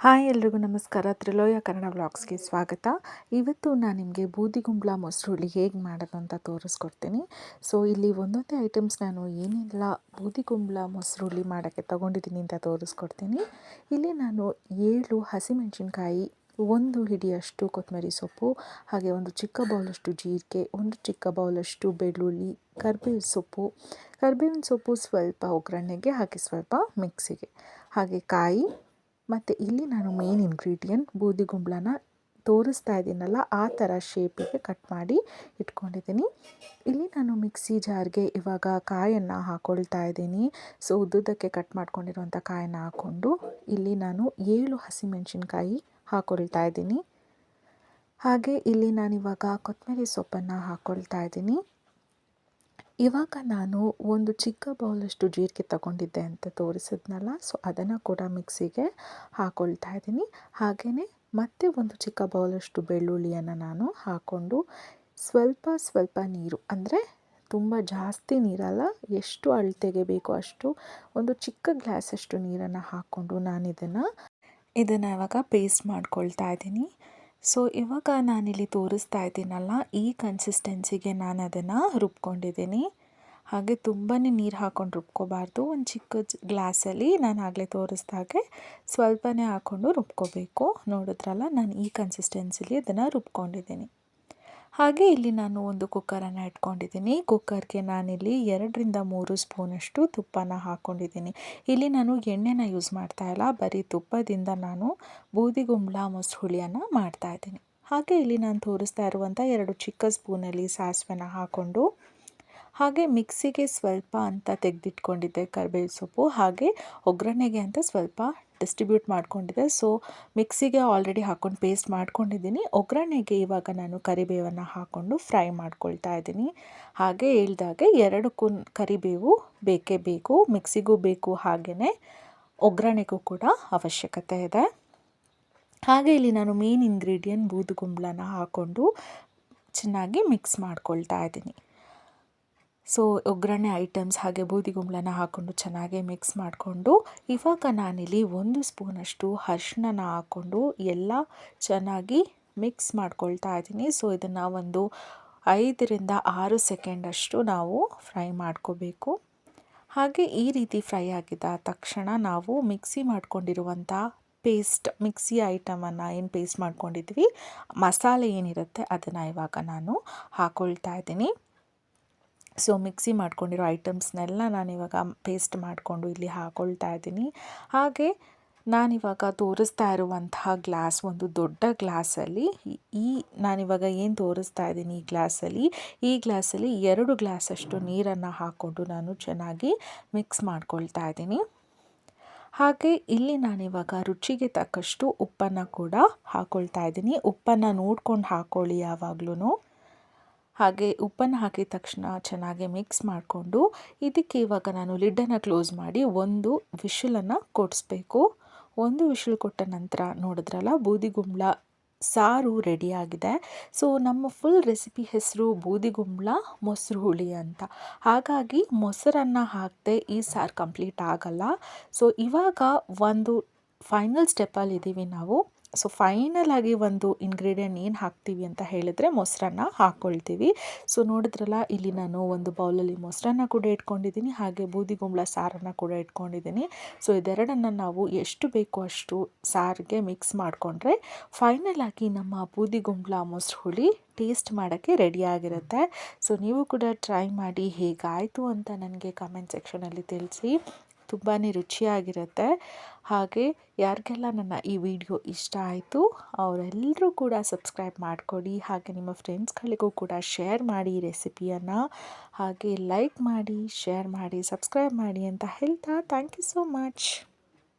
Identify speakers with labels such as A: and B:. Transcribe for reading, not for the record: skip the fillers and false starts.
A: Hi ಎಲ್ರಿಗೂ ನಮಸ್ಕಾರ. ತ್ರಿಲೋಯ ಕನ್ನಡ ವ್ಲಾಗ್ಸ್ಗೆ ಸ್ವಾಗತ. ಇವತ್ತು ನಾನು ನಿಮಗೆ ಬೂದಿಗುಂಬಳ ಮೊಸರುಳ್ಳಿ ಹೇಗೆ ಮಾಡೋದು ಅಂತ ತೋರಿಸ್ಕೊಡ್ತೀನಿ. ಸೊ ಇಲ್ಲಿ ಒಂದೊಂದೇ ಐಟಮ್ಸ್ ನಾನು ಏನೆಲ್ಲ ಬೂದಿಗುಂಬಳ ಮೊಸರುಳ್ಳಿ ಮಾಡೋಕ್ಕೆ ತೊಗೊಂಡಿದ್ದೀನಿ ಅಂತ ತೋರಿಸ್ಕೊಡ್ತೀನಿ. ಇಲ್ಲಿ ನಾನು 7 ಹಸಿಮೆಣಸಿನ್ಕಾಯಿ, 1 ಹಿಡಿಯಷ್ಟು ಕೊತ್ತಂಬರಿ ಸೊಪ್ಪು, ಹಾಗೆ ಒಂದು ಚಿಕ್ಕ ಬೌಲಷ್ಟು ಜೀರಿಗೆ, ಒಂದು ಚಿಕ್ಕ ಬೌಲಷ್ಟು ಬೆಳ್ಳುಳ್ಳಿ, ಕರಿಬೇವಿನ ಸೊಪ್ಪು ಸ್ವಲ್ಪ ಒಗ್ಗರಣೆಗೆ, ಹಾಗೆ ಸ್ವಲ್ಪ ಮಿಕ್ಸಿಗೆ, ಹಾಗೆ ಕಾಯಿ, ಮತ್ತು ಇಲ್ಲಿ ನಾನು ಮೇನ್ ಇಂಗ್ರೀಡಿಯೆಂಟ್ ಬೂದಿಗುಂಬಳನ ತೋರಿಸ್ತಾ ಇದ್ದೀನಲ್ಲ ಆ ಥರ ಶೇಪಿಗೆ ಕಟ್ ಮಾಡಿ ಇಟ್ಕೊಂಡಿದ್ದೀನಿ. ಇಲ್ಲಿ ನಾನು ಮಿಕ್ಸಿ ಜಾರ್ಗೆ ಇವಾಗ ಕಾಯನ್ನು ಹಾಕ್ಕೊಳ್ತಾ ಇದ್ದೀನಿ. ಸೊ ಉದ್ದುದ್ದಕ್ಕೆ ಕಟ್ ಮಾಡ್ಕೊಂಡಿರುವಂಥ ಕಾಯನ್ನು ಹಾಕ್ಕೊಂಡು ಇಲ್ಲಿ ನಾನು 7 ಹಸಿಮೆಣಸಿನ್ಕಾಯಿ ಹಾಕ್ಕೊಳ್ತಾ ಇದ್ದೀನಿ. ಹಾಗೆ ಇಲ್ಲಿ ನಾನಿವಾಗ ಕೊತ್ತಂಬರಿ ಸೊಪ್ಪನ್ನು ಹಾಕ್ಕೊಳ್ತಾ ಇದ್ದೀನಿ. ಇವಾಗ ನಾನು ಒಂದು ಚಿಕ್ಕ ಬೌಲಷ್ಟು ಜೀರಿಗೆ ತಗೊಂಡಿದ್ದೆ ಅಂತ ತೋರಿಸಿದ್ನಲ್ಲ, ಸೊ ಅದನ್ನು ಕೂಡ ಮಿಕ್ಸಿಗೆ ಹಾಕ್ಕೊಳ್ತಾ ಇದ್ದೀನಿ. ಹಾಗೆಯೇ ಮತ್ತೆ ಒಂದು ಚಿಕ್ಕ ಬೌಲಷ್ಟು ಬೆಳ್ಳುಳ್ಳಿಯನ್ನು ನಾನು ಹಾಕ್ಕೊಂಡು ಸ್ವಲ್ಪ ನೀರು, ಅಂದರೆ ತುಂಬ ಜಾಸ್ತಿ ನೀರಲ್ಲ, ಎಷ್ಟು ಅಳತೆಗೆ ಬೇಕೋ ಅಷ್ಟು ಒಂದು ಚಿಕ್ಕ ಗ್ಲಾಸಷ್ಟು ನೀರನ್ನು ಹಾಕ್ಕೊಂಡು ನಾನು ಇದನ್ನು ಇವಾಗ ಪೇಸ್ಟ್ ಮಾಡ್ಕೊಳ್ತಾ ಇದ್ದೀನಿ. ಸೊ ಇವಾಗ ನಾನಿಲ್ಲಿ ತೋರಿಸ್ತಾ ಇದ್ದೀನಲ್ಲ ಈ ಕನ್ಸಿಸ್ಟೆನ್ಸಿಗೆ ನಾನು ಅದನ್ನು ರುಬ್ಕೊಂಡಿದ್ದೀನಿ. ಹಾಗೆ ತುಂಬಾ ನೀರು ಹಾಕ್ಕೊಂಡು ರುಬ್ಕೋಬಾರ್ದು. ಒಂದು ಚಿಕ್ಕ ಗ್ಲಾಸಲ್ಲಿ ನಾನು ಆಗಲೇ ತೋರಿಸ್ದಾಗೆ ಸ್ವಲ್ಪನೇ ಹಾಕ್ಕೊಂಡು ರುಬ್ಕೋಬೇಕು. ನೋಡಿದ್ರಲ್ಲ, ನಾನು ಈ ಕನ್ಸಿಸ್ಟೆನ್ಸಿಲಿ ಅದನ್ನು ರುಬ್ಕೊಂಡಿದ್ದೀನಿ. ಹಾಗೆ ಇಲ್ಲಿ ನಾನು ಒಂದು ಕುಕ್ಕರನ್ನು ಇಟ್ಕೊಂಡಿದ್ದೀನಿ. ಕುಕ್ಕರ್ಗೆ ನಾನಿಲ್ಲಿ 2-3 ಸ್ಪೂನಷ್ಟು ತುಪ್ಪನ ಹಾಕ್ಕೊಂಡಿದ್ದೀನಿ. ಇಲ್ಲಿ ನಾನು ಎಣ್ಣೆನ ಯೂಸ್ ಮಾಡ್ತಾ ಇಲ್ಲ, ಬರೀ ತುಪ್ಪದಿಂದ ನಾನು ಬೂದಿಗುಂಬಳ ಮೊಸರುಳ್ಳಿಯನ್ನು ಮಾಡ್ತಾಯಿದ್ದೀನಿ. ಹಾಗೆ ಇಲ್ಲಿ ನಾನು ತೋರಿಸ್ತಾ ಇರುವಂಥ 2 ಚಿಕ್ಕ ಸ್ಪೂನಲ್ಲಿ ಸಾಸಿವೆನ ಹಾಕ್ಕೊಂಡು, ಹಾಗೆ ಮಿಕ್ಸಿಗೆ ಸ್ವಲ್ಪ ಅಂತ ತೆಗೆದಿಟ್ಕೊಂಡಿದ್ದೆ ಕರಿಬೇವು ಸೊಪ್ಪು, ಹಾಗೆ ಒಗ್ಗರಣೆಗೆ ಅಂತ ಸ್ವಲ್ಪ ಡಿಸ್ಟ್ರಿಬ್ಯೂಟ್ ಮಾಡ್ಕೊಂಡಿದ್ದೆ. ಸೊ ಮಿಕ್ಸಿಗೆ ಆಲ್ರೆಡಿ ಹಾಕ್ಕೊಂಡು ಪೇಸ್ಟ್ ಮಾಡ್ಕೊಂಡಿದ್ದೀನಿ. ಒಗ್ಗರಣೆಗೆ ಇವಾಗ ನಾನು ಕರಿಬೇವನ್ನು ಹಾಕ್ಕೊಂಡು ಫ್ರೈ ಮಾಡ್ಕೊಳ್ತಾ ಇದ್ದೀನಿ. ಹಾಗೆ ಹೇಳ್ದಾಗೆ 2 ಕರಿಬೇವು ಬೇಕೇ ಬೇಕು, ಮಿಕ್ಸಿಗೂ ಬೇಕು, ಹಾಗೆಯೇ ಒಗ್ಗರಣೆಗೂ ಕೂಡ ಅವಶ್ಯಕತೆ ಇದೆ. ಹಾಗೆ ಇಲ್ಲಿ ನಾನು ಮೇನ್ ಇಂಗ್ರೀಡಿಯೆಂಟ್ ಬೂದುಗುಂಬಳನ ಹಾಕ್ಕೊಂಡು ಚೆನ್ನಾಗಿ ಮಿಕ್ಸ್ ಮಾಡ್ಕೊಳ್ತಾ ಇದ್ದೀನಿ. ಸೊ ಒಗ್ಗರಣೆ ಐಟಮ್ಸ್ ಹಾಗೆ ಬೂದಿಗುಂಬಳನ ಹಾಕ್ಕೊಂಡು ಚೆನ್ನಾಗಿ ಮಿಕ್ಸ್ ಮಾಡಿಕೊಂಡು, ಇವಾಗ ನಾನಿಲ್ಲಿ 1 ಸ್ಪೂನಷ್ಟು ಅರಿಶಿನ ಹಾಕ್ಕೊಂಡು ಎಲ್ಲ ಚೆನ್ನಾಗಿ ಮಿಕ್ಸ್ ಮಾಡ್ಕೊಳ್ತಾ ಇದ್ದೀನಿ. ಸೊ ಇದನ್ನು ಒಂದು 5-6 ಸೆಕೆಂಡಷ್ಟು ನಾವು ಫ್ರೈ ಮಾಡ್ಕೋಬೇಕು. ಹಾಗೆ ಈ ರೀತಿ ಫ್ರೈ ಆಗಿದ್ದ ತಕ್ಷಣ ನಾವು ಮಿಕ್ಸಿ ಮಾಡ್ಕೊಂಡಿರುವಂಥ ಮಿಕ್ಸಿ ಐಟಮನ್ನು ಏನು ಪೇಸ್ಟ್ ಮಾಡ್ಕೊಂಡಿದ್ವಿ, ಮಸಾಲೆ ಏನಿರುತ್ತೆ ಅದನ್ನು ಇವಾಗ ನಾನು ಹಾಕ್ಕೊಳ್ತಾ ಇದ್ದೀನಿ. ಸೊ ಮಿಕ್ಸಿ ಮಾಡ್ಕೊಂಡಿರೋ ಐಟಮ್ಸ್ನೆಲ್ಲ ನಾನಿವಾಗ ಪೇಸ್ಟ್ ಮಾಡಿಕೊಂಡು ಇಲ್ಲಿ ಹಾಕ್ಕೊಳ್ತಾ ಇದ್ದೀನಿ. ಹಾಗೆ ನಾನಿವಾಗ ತೋರಿಸ್ತಾ ಇರುವಂತಹ ಗ್ಲಾಸ್ ಒಂದು ದೊಡ್ಡ ಗ್ಲಾಸಲ್ಲಿ ನಾನಿವಾಗ ಏನು ತೋರಿಸ್ತಾ ಇದ್ದೀನಿ ಈ ಗ್ಲಾಸಲ್ಲಿ 2 ಗ್ಲಾಸಷ್ಟು ನೀರನ್ನು ಹಾಕ್ಕೊಂಡು ನಾನು ಚೆನ್ನಾಗಿ ಮಿಕ್ಸ್ ಮಾಡ್ಕೊಳ್ತಾ ಇದ್ದೀನಿ. ಹಾಗೆ ಇಲ್ಲಿ ನಾನಿವಾಗ ರುಚಿಗೆ ತಕ್ಕಷ್ಟು ಉಪ್ಪನ್ನು ಕೂಡ ಹಾಕ್ಕೊಳ್ತಾ ಇದ್ದೀನಿ. ಉಪ್ಪನ್ನು ನೋಡ್ಕೊಂಡು ಹಾಕ್ಕೊಳ್ಳಿ ಯಾವಾಗಲೂ. ಹಾಗೆ ಉಪ್ಪನ್ನು ಹಾಕಿದ ತಕ್ಷಣ ಚೆನ್ನಾಗಿ ಮಿಕ್ಸ್ ಮಾಡಿಕೊಂಡು ಇದಕ್ಕೆ ಇವಾಗ ನಾನು ಲಿಡ್ಡನ್ನು ಕ್ಲೋಸ್ ಮಾಡಿ 1 ವಿಷಲನ್ನು ಕೊಡಿಸ್ಬೇಕು. 1 ವಿಷಲ್ ಕೊಟ್ಟ ನಂತರ ನೋಡಿದ್ರಲ್ಲ, ಬೂದಿಗುಂಬಳ ಸಾರು ರೆಡಿಯಾಗಿದೆ. ಸೊ ನಮ್ಮ ಫುಲ್ ರೆಸಿಪಿ ಹೆಸರು ಬೂದಿಗುಂಬಳ ಮೊಸರುಹುಳಿ ಅಂತ. ಹಾಗಾಗಿ ಮೊಸರನ್ನು ಹಾಕದೆ ಈ ಸಾರು ಕಂಪ್ಲೀಟ್ ಆಗಲ್ಲ. ಸೊ ಇವಾಗ ಒಂದು ಫೈನಲ್ ಸ್ಟೆಪ್ಪಲ್ಲಿದ್ದೀವಿ ನಾವು. ಸೊ ಫೈನಲ್ ಆಗಿ ಒಂದು ಇಂಗ್ರೀಡಿಯೆಂಟ್ ಏನು ಹಾಕ್ತೀವಿ ಅಂತ ಹೇಳಿದ್ರೆ ಮೊಸರನ್ನ ಹಾಕ್ಕೊಳ್ತೀವಿ. ಸೊ ನೋಡಿದ್ರಲ್ಲ, ಇಲ್ಲಿ ನಾನು ಒಂದು ಬೌಲಲ್ಲಿ ಮೊಸರನ್ನ ಕೂಡ ಇಟ್ಕೊಂಡಿದ್ದೀನಿ, ಹಾಗೆ ಬೂದಿಗುಂಬಳ ಸಾರನ್ನು ಕೂಡ ಇಟ್ಕೊಂಡಿದ್ದೀನಿ. ಸೊ ಇದೆರಡನ್ನು ನಾವು ಎಷ್ಟು ಬೇಕೋ ಅಷ್ಟು ಸಾರಿಗೆ ಮಿಕ್ಸ್ ಮಾಡಿಕೊಂಡ್ರೆ ಫೈನಲ್ ಆಗಿ ನಮ್ಮ ಬೂದಿಗುಂಬಳ ಮೊಸರುಹುಳಿ ಟೇಸ್ಟ್ ಮಾಡೋಕ್ಕೆ ರೆಡಿಯಾಗಿರುತ್ತೆ. ಸೊ ನೀವು ಕೂಡ ಟ್ರೈ ಮಾಡಿ, ಹೇಗಾಯಿತು ಅಂತ ನನಗೆ ಕಮೆಂಟ್ ಸೆಕ್ಷನಲ್ಲಿ ತಿಳಿಸಿ. ತುಂಬಾ ರುಚಿಯಾಗಿರುತ್ತೆ. ಹಾಗೆ ಯಾರಿಗೆಲ್ಲ ನನ್ನ ಈ ವಿಡಿಯೋ ಇಷ್ಟ ಆಯಿತು ಅವರೆಲ್ಲರೂ ಕೂಡ ಸಬ್ಸ್ಕ್ರೈಬ್ ಮಾಡಿಕೊಡಿ. ಹಾಗೆ ನಿಮ್ಮ ಫ್ರೆಂಡ್ಸ್ಗಳಿಗೂ ಕೂಡ ಶೇರ್ ಮಾಡಿ ಈ ರೆಸಿಪಿಯನ್ನು. ಹಾಗೆ ಲೈಕ್ ಮಾಡಿ, ಶೇರ್ ಮಾಡಿ, ಸಬ್ಸ್ಕ್ರೈಬ್ ಮಾಡಿ ಅಂತ ಹೇಳ್ತಾ ಥ್ಯಾಂಕ್ ಯು ಸೋ ಮಚ್.